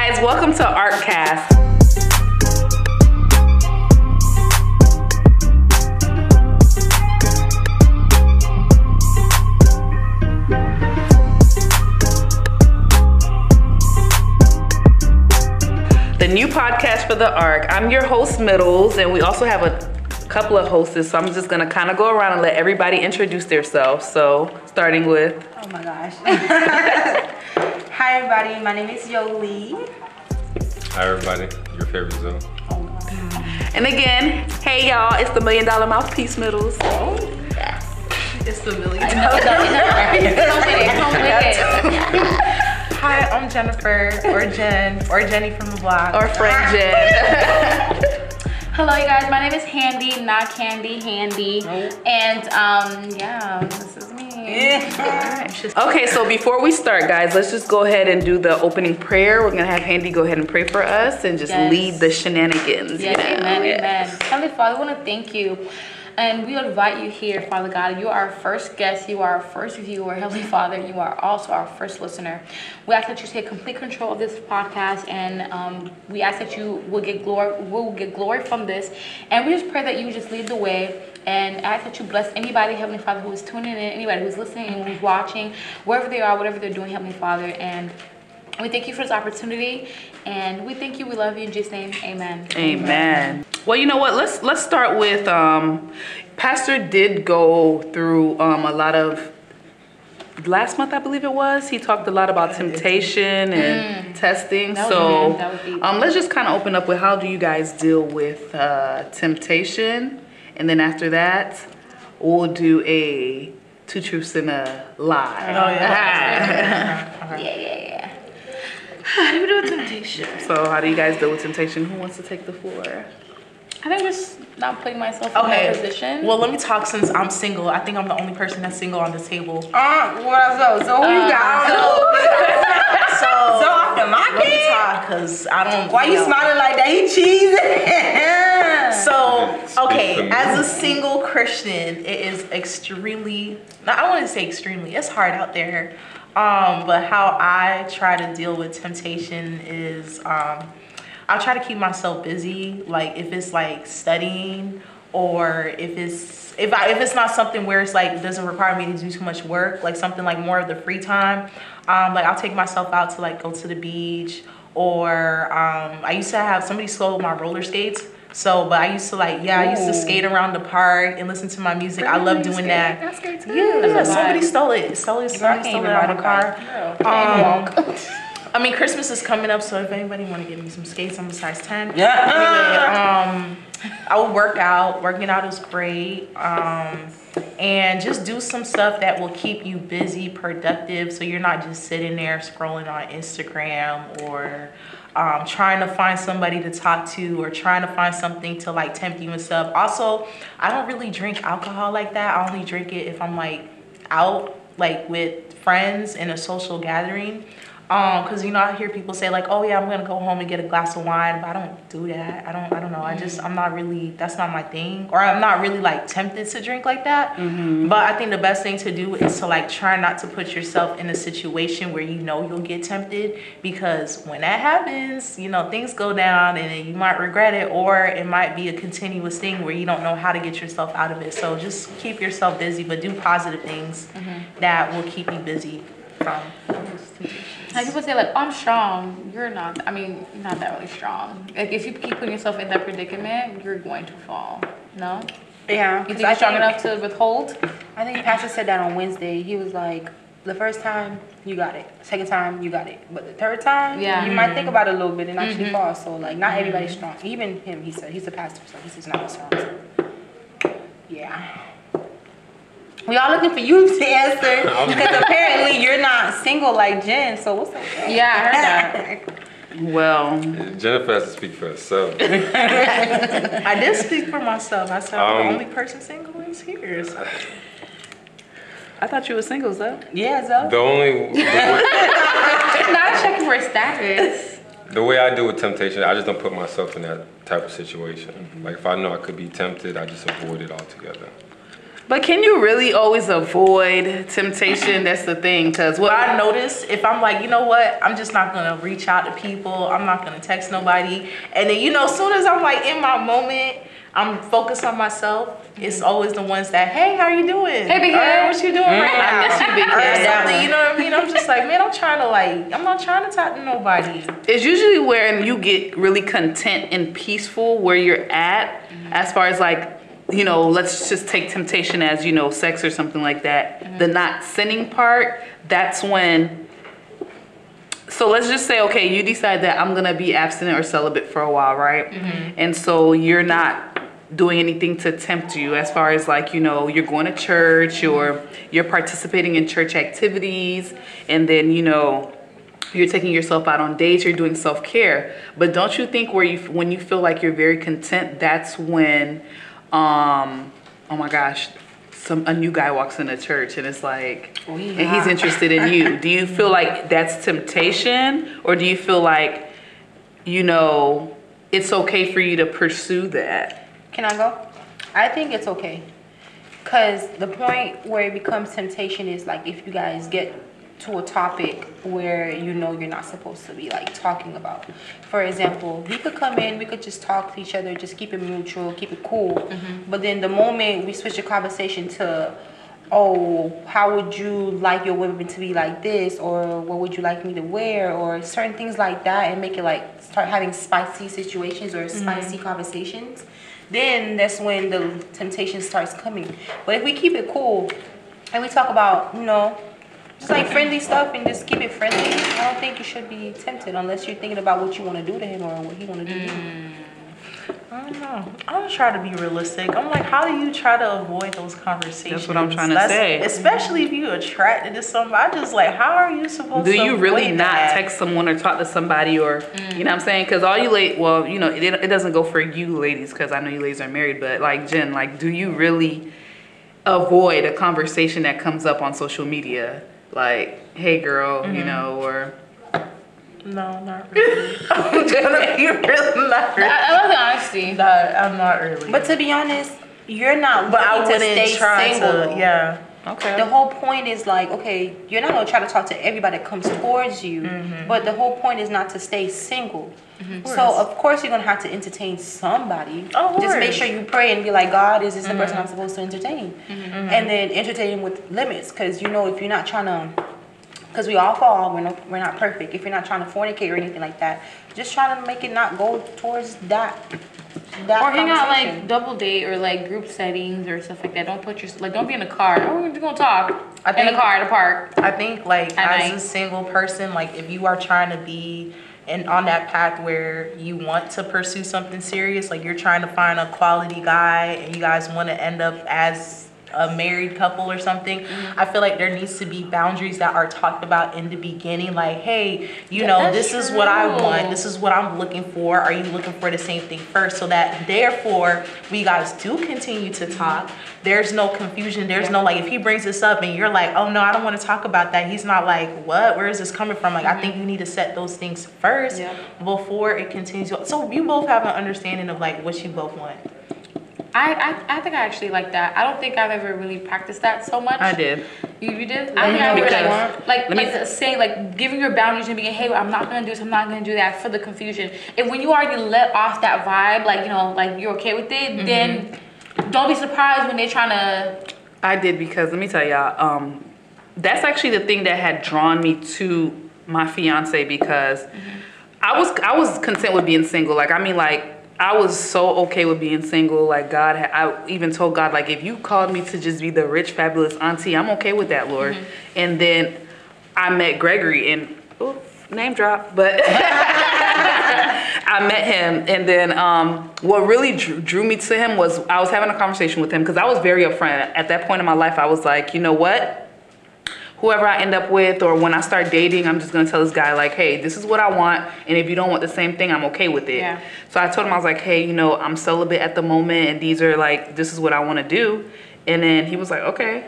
guys, welcome to ArkCast. The new podcast for the Ark. I'm your host, Middles, and we also have a couple of hosts, so I'm just gonna kind of go around and let everybody introduce themselves. So, starting with... Oh my gosh. Hi everybody, my name is Yoli. Hi everybody, your favorite zone. Oh my God. And again, hey y'all, it's the $1 Million Mouthpiece Middles. Oh. It's the $1 Million. Hi, I'm Jennifer, or Jen, or Jenny from the block. Or friend Jen. Hello, you guys. My name is Handy, not Candy, Handy. And yeah, this is me. Okay, so before we start, guys, let's just go ahead and do the opening prayer. We're gonna have Handy go ahead and pray for us and just lead the shenanigans. Yes, amen, amen. Heavenly Father, we want to thank you. And we invite you here, Father God. You are our first guest. You are our first viewer. Heavenly Father, you are also our first listener. We ask that you take complete control of this podcast, and we ask that you will get glory from this. And we just pray that you just lead the way, and ask that you bless anybody, Heavenly Father, who is tuning in, anybody who's listening, who's watching, wherever they are, whatever they're doing, Heavenly Father. And we thank you for this opportunity, and we thank you. We love you in Jesus' name. Amen. Amen. Well, you know what? Let's start with Pastor did go through a lot of last month, I believe it was. He talked a lot about temptation and testing. So let's just kind of open up with how do you guys deal with temptation, and then after that, we'll do a 2 truths and a lie. Oh yeah. Yeah. How do we do with temptation? So how do you guys deal with temptation? Who wants to take the floor? I think just not putting myself in that position. Well, let me talk since I'm single. I think I'm the only person that's single on this table. What else? So who you got? So after my let me kid? talk, because I don't. Why you smiling like that? He cheesing. So, okay, Speak for me. as a single Christian, it is extremely, I wouldn't say extremely, it's hard out there. But how I try to deal with temptation is I'll try to keep myself busy. Like if it's like studying, or if it's not something where it's like doesn't require me to do too much work, like something like more of the free time, like I'll take myself out to like go to the beach, or I used to have somebody stole my roller skates. So, but I used to I used to skate around the park and listen to my music. I love doing that. That's great too. Yeah, somebody stole it. Somebody stole it out of the car. I mean, Christmas is coming up, so if anybody want to give me some skates, I'm a size 10. Yeah. Anyway, I would work out. Working out is great. And just do some stuff that will keep you busy, productive, so you're not just sitting there scrolling on Instagram, or trying to find somebody to talk to, or trying to find something to like tempt you and stuff. Also, I don't really drink alcohol like that. I only drink it if I'm like out like with friends in a social gathering. Cause you know, I hear people say like, oh yeah, I'm gonna go home and get a glass of wine, but I don't do that. I don't know. I'm not really, that's not my thing. Or I'm not really like tempted to drink like that. But I think the best thing to do is to like try not to put yourself in a situation where you know you'll get tempted, because when that happens, you know, things go down and you might regret it, or it might be a continuous thing where you don't know how to get yourself out of it. So just keep yourself busy, but do positive things that will keep you busy from Like people say, like, oh, I'm strong. You're not. I mean, you're not that really strong. Like, if you keep putting yourself in that predicament, you're going to fall. No? Yeah. You think you're strong enough to withhold? I think Pastor said that on Wednesday. He was like, the first time, you got it. Second time, you got it. But the third time, you might think about it a little bit and actually fall. So, like, not everybody's strong. Even him, he said, he's a pastor, so he says not strong. So, yeah. We all looking for you to answer, because apparently you're not single like Jen. So what's up? Yeah, I heard that. Well, Jennifer has to speak for herself. I did speak for myself. I said I'm the only person single is here. So. I thought you were single, though. Yeah, so. Not checking for status. The way I deal with temptation, I just don't put myself in that type of situation. Like if I know I could be tempted, I just avoid it altogether. But can you really always avoid temptation? That's the thing. Because what I notice, if I'm like, you know what, I'm just not going to reach out to people. I'm not going to text nobody. And then, as soon as I'm like in my moment, I'm focused on myself. It's always the ones that, hey, how you doing? Hey, big head. What you doing right now? I miss you, big Or head. something, you know what I mean? I'm just like, man, I'm not trying to talk to nobody. It's usually when you get really content and peaceful where you're at, as far as like, let's just take temptation as, sex or something like that. The not sinning part, that's when. So let's just say, okay, you decide that I'm going to be abstinent or celibate for a while, right? And so you're not doing anything to tempt you as far as like, you're going to church or you're participating in church activities, and then, you're taking yourself out on dates, you're doing self-care. But don't you think when you feel like you're very content, that's when, oh my gosh, a new guy walks into church and it's like, and he's interested in you. Do you feel like that's temptation, or do you feel like, it's okay for you to pursue that? Can I go? I think it's okay. Because the point where it becomes temptation is like if you guys get to a topic where you're not supposed to be like talking about. For example, we could come in, we could just talk to each other, just keep it mutual, keep it cool. But then the moment we switch the conversation to, oh, how would you like your women to be like this, or what would you like me to wear, or certain things like that, and make it like start having spicy situations or spicy conversations, then that's when the temptation starts coming. But if we keep it cool and we talk about, just like friendly stuff and just keep it friendly, I don't think you should be tempted unless you're thinking about what you want to do to him or what he want to do to you. I don't know. I'm trying to be realistic. I'm like, how do you try to avoid those conversations? That's what I'm trying to say. Especially if you're attracted to somebody. I just like, how are you supposed to do you really avoid not that? text someone or talk to somebody, or you know what I'm saying? Because all you it doesn't go for you ladies, because I know you ladies are married, but like Jen, like, do you really avoid a conversation that comes up on social media, like, hey girl, or no, not really. I'm gonna be really not really. I love the honesty. No, I'm not really. But to be honest, you're not But I looking to wouldn't stay try single. to. Yeah. okay. The whole point is like, okay, you're not gonna try to talk to everybody that comes towards you, but the whole point is not to stay single. So of course you're gonna have to entertain somebody. Just make sure you pray and be like, God, is this the person I'm supposed to entertain? And then entertain him with limits, because if you're not trying to, because we all fall, we're not perfect. If you're not trying to fornicate or anything like that, just try to make it not go towards that Or hang out conversation. like double date or like group settings or stuff like that. Don't be in the car. Oh, we're just gonna talk in the car at the park. I think like At as night. a single person, like if you are trying to be on that path where you want to pursue something serious, like you're trying to find a quality guy and you guys want to end up as a married couple or something, I feel like there needs to be boundaries that are talked about in the beginning. Like, hey, this is what I want. This is what I'm looking for. Are you looking for the same thing first? So that therefore we guys do continue to talk. There's no confusion. There's no like, if he brings this up and you're like, oh no, I don't want to talk about that. He's not like, what? Where is this coming from? Like, I think you need to set those things first before it continues. So you both have an understanding of like what you both want. I think I actually like that. I don't think I've ever really practiced that so much. I did. You did? I think I Because- would saying like giving your boundaries and being, hey, I'm not gonna do this, I'm not gonna do that, for the confusion. And when you already let off that vibe, like you're okay with it, then don't be surprised when they're trying to. I did, because let me tell y'all, that's actually the thing that had drawn me to my fiance, because I was content with being single. I was so okay with being single. Like I even told God, like, if you called me to just be the rich, fabulous auntie, I'm okay with that, Lord. And then I met Gregory, and name drop, but I met him. And then what really drew me to him was I was having a conversation with him, because I was very upfront. At that point in my life, I was like, you know what? Whoever I end up with, or when I start dating, I'm just gonna tell this guy, like, hey, this is what I want, and if you don't want the same thing, I'm okay with it. Yeah. So I told him, I was like, hey, I'm celibate at the moment, and these are like, this is what I wanna do. And then he was like, okay,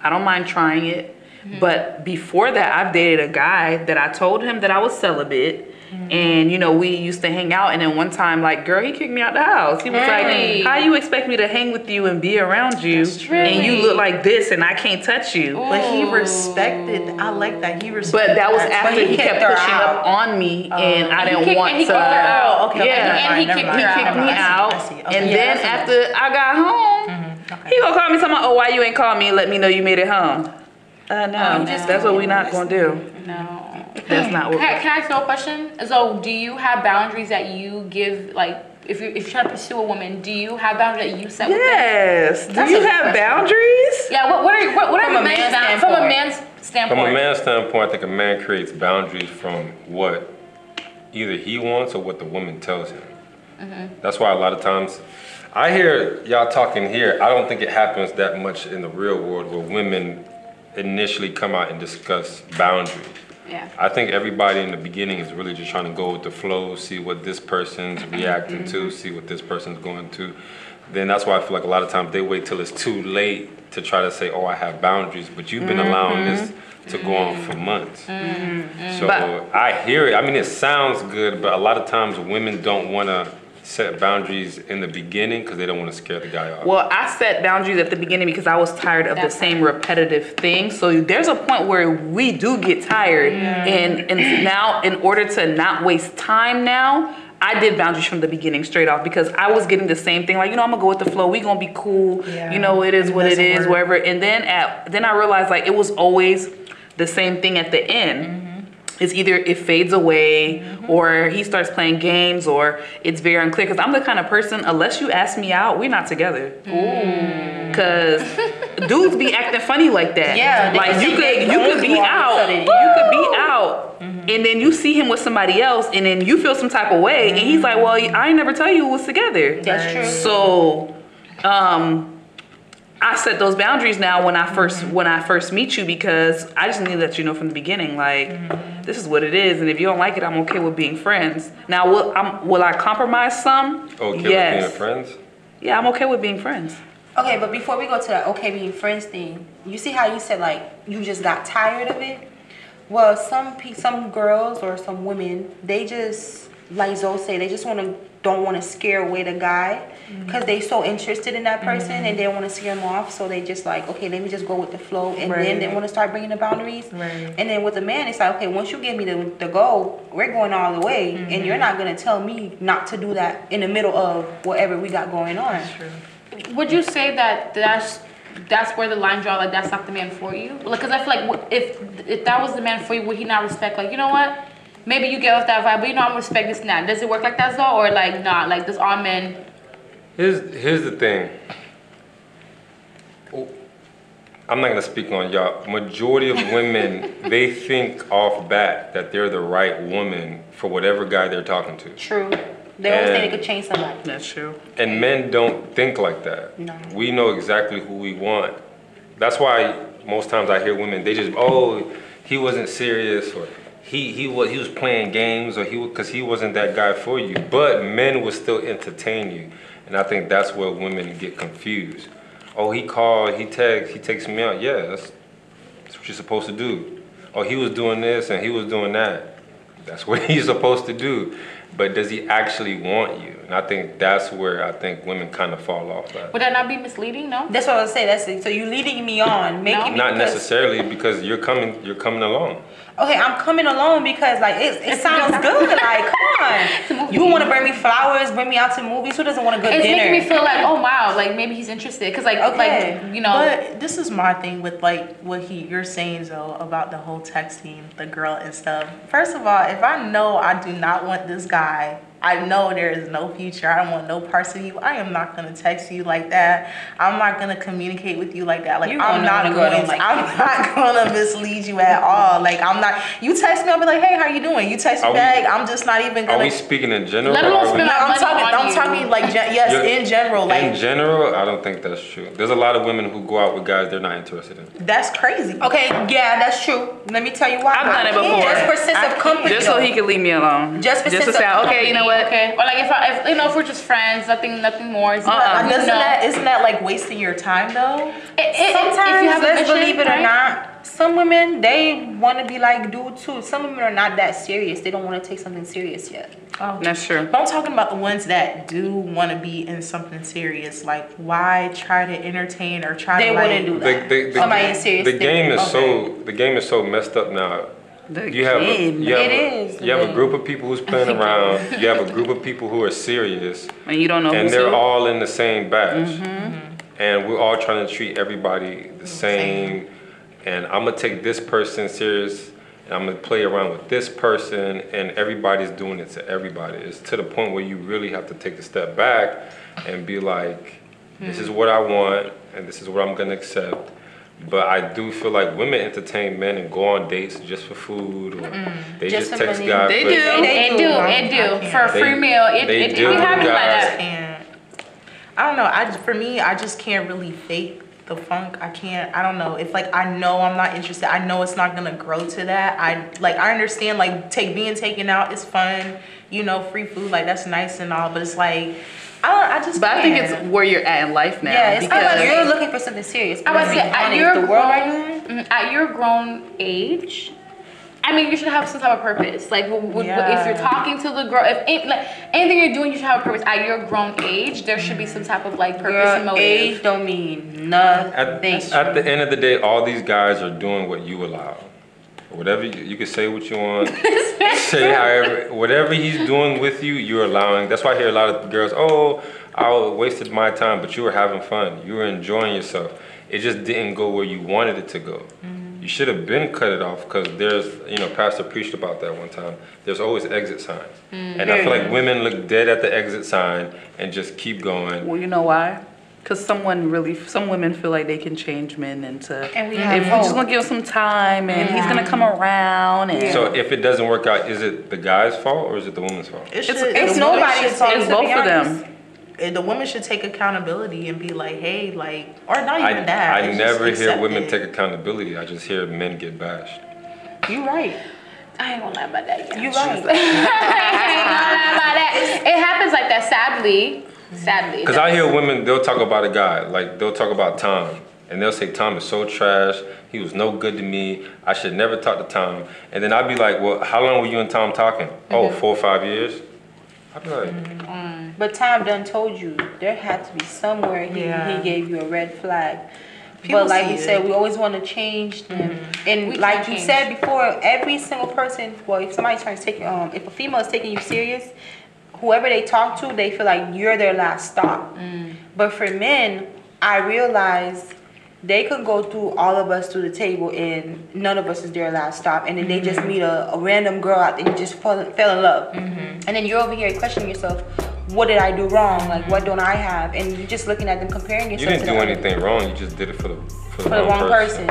I don't mind trying it. But before that, I've dated a guy that I told him that I was celibate, And, you know, we used to hang out. And then one time, like, girl, he kicked me out the house. He was like, how you expect me to hang with you and be around you? And you look like this and I can't touch you. But he respected, I like that. He respected. But that was after he kept pushing up on me and I didn't want to. And he kicked me out. And then after I got home, he gonna call me talking about, oh, why you ain't call me and let me know you made it home? No, that's what we not gonna do. No. That's not what. Can I ask you a question? So, do you have boundaries that you give, like, if you're trying to pursue a woman, do you have boundaries that you set with them? Yes. Do you have boundaries? Yeah. What are the men's boundaries from a man's standpoint? From a man's standpoint, I think a man creates boundaries from what either he wants or what the woman tells him. That's why a lot of times I hear y'all talking here. I don't think it happens that much in the real world where women initially come out and discuss boundaries. Yeah. I think everybody in the beginning is really just trying to go with the flow, see what this person's reacting to, see what this person's going to. Then that's why I feel like a lot of times they wait till it's too late to try to say, oh, I have boundaries, but you've been allowing this to go on for months. So I hear it. I mean, it sounds good, but a lot of times women don't want to set boundaries in the beginning because they don't want to scare the guy off. Well, I set boundaries at the beginning because I was tired of the same repetitive thing. So there's a point where we do get tired. And now, in order to not waste time now, I did boundaries from the beginning straight off because I was getting the same thing. Like, you know, I'm going to go with the flow. We going to be cool. You know, it is what it is, whatever. And then I realized, like, it was always the same thing at the end. It's either it fades away or he starts playing games or it's very unclear. Because I'm the kind of person, unless you ask me out, we're not together. Because dudes be acting funny like that. Yeah, like you could be out, and then you see him with somebody else, and then you feel some type of way, and he's like, "Well, I ain't never tell you we was together." That's true. So, I set those boundaries now when I first meet you because I just need to let you know from the beginning, like, this is what it is, and if you don't like it, I'm okay with being friends. Now, will I compromise some? Okay yes. with being friends? Yeah, I'm okay with being friends. Okay, but before we go to that okay being friends thing, you see how you said, like, you just got tired of it? Well, some girls or some women, they just, like Zoe said, they just don't want to scare away the guy because they so interested in that person and they don't want to scare him off. So they just like, okay, let me just go with the flow. And then they want to start bringing the boundaries. And then with a man, it's like, okay, once you give me the go, we're going all the way. And you're not going to tell me not to do that in the middle of whatever we got going on. That's true. Would you say that's where the line draw, like that's not the man for you? Because I feel like if that was the man for you, would he not respect, like, you know what? Maybe you get off that vibe, but you know I'm gonna respect this now. Does it work like that though, or like not? Like, does all men? Here's the thing. I'm not gonna speak on y'all. Majority of women, they think off bat that they're the right woman for whatever guy they're talking to. True. They always think they could change somebody. That's true. And men don't think like that. No. We know exactly who we want. That's why most times I hear women, they just, oh, he wasn't serious, or he was playing games, or because he wasn't that guy for you. But men will still entertain you, and I think that's where women get confused. Oh, he called, he takes me out. Yeah, that's what you're supposed to do. Oh, he was doing this and he was doing that. That's what he's supposed to do. But does he actually want you? And I think that's where I think women kind of fall off at. Would that not be misleading? No. That's what I was saying. That's it. So you leading me on, making me not necessarily, because you're coming along. Okay, I'm coming along because like it sounds good. Like, come on, you want to bring me flowers, bring me out to movies. Who doesn't want a good dinner? It's making me feel like, oh wow, like maybe he's interested. Cause like, okay. like, you know. But this is my thing with like what you're saying though about the whole texting the girl and stuff. First of all, if I know I do not want this guy, I know there is no future. I don't want no parts of you. I am not gonna text you like that. I'm not gonna communicate with you like that. Like, I'm not gonna mislead you at all. Like, I'm not. You text me, I'll be like, hey, how you doing? You text me back. I'm just not even gonna. Are we speaking in general? Let alone spend I'm talking like yes, in general. Like, in general, I don't think that's true. There's a lot of women who go out with guys they're not interested in. That's crazy. Okay, yeah, that's true. Let me tell you why. I've done it before. Just for sense of company. Just so he can leave me alone. Just for sense of say, company. okay, you know what? Okay. Or like if we're just friends, nothing more. Isn't that like wasting your time though? Sometimes, let's believe it or not, some women, they want to be like dude too. Some women are not that serious. They don't want to take something serious yet. Oh, that's true. But I'm talking about the ones that do want to be in something serious. Like, why try to entertain or try to? They wouldn't do that. Somebody is serious. The game is so messed up now. You have a group of people who's playing around. You have a group of people who are serious, and you don't know. And they're all in the same batch, and we're all trying to treat everybody the same. And I'm gonna take this person serious, and I'm gonna play around with this person, and everybody's doing it to everybody. It's to the point where you really have to take a step back and be like, this is what I want, and this is what I'm gonna accept. But I do feel like women entertain men and go on dates just for food, or they just text guys. They do. For a free meal. It do happen like that. I don't know. For me, I just can't really fake the funk. I don't know. If like I know I'm not interested, I know it's not gonna grow to that. I understand like being taken out is fun, free food, like that's nice and all, but it's like I think it's where you're at in life now. Yeah, because you're looking for something serious. I would say at your grown age, I mean, you should have some type of purpose. Like, if you're talking to the girl, anything you're doing, you should have a purpose. At your grown age, there should be some type of like purpose and motive. Age don't mean nothing. At the end of the day, all these guys are doing what you allow. Whatever you can say what you want, say however, whatever he's doing with you, you're allowing. That's why I hear a lot of girls, oh, I wasted my time, but you were having fun. You were enjoying yourself. It just didn't go where you wanted it to go. You should have been cut it off, because there's, Pastor preached about that one time. There's always exit signs. And I feel like women look dead at the exit sign and just keep going. Well, you know why? Because some women feel like they can change men into, and if we're just gonna give him some time and he's gonna come around. And so if it doesn't work out, is it the guy's fault or is it the woman's fault? It's nobody's fault. It's both of them. The women should take accountability and be like, hey, like, or not even that. I never hear women take accountability. I just hear men get bashed. You right. I ain't gonna lie about that. You right. I ain't gonna lie about that. It happens like that, sadly. Because I hear women, they'll talk about a guy, like they'll talk about Tom, and they'll say Tom is so trash, he was no good to me, I should never talk to Tom. And then I'd be like, well, how long were you and Tom talking? Oh, 4 or 5 years? I'd be like, but Tom done told you there had to be somewhere he gave you a red flag. But like we said, we always want to change them. And like you said before, every single person, well, if somebody's trying to take if a female is taking you serious, whoever they talk to, they feel like you're their last stop. But for men, I realize they could go through all of us through the table and none of us is their last stop. And then they just meet a random girl out there and just fell in love. And then you're over here questioning yourself, what did I do wrong? Like, what don't I have? And you're just looking at them, comparing yourself to them. You didn't do anything wrong. You just did it for the wrong person.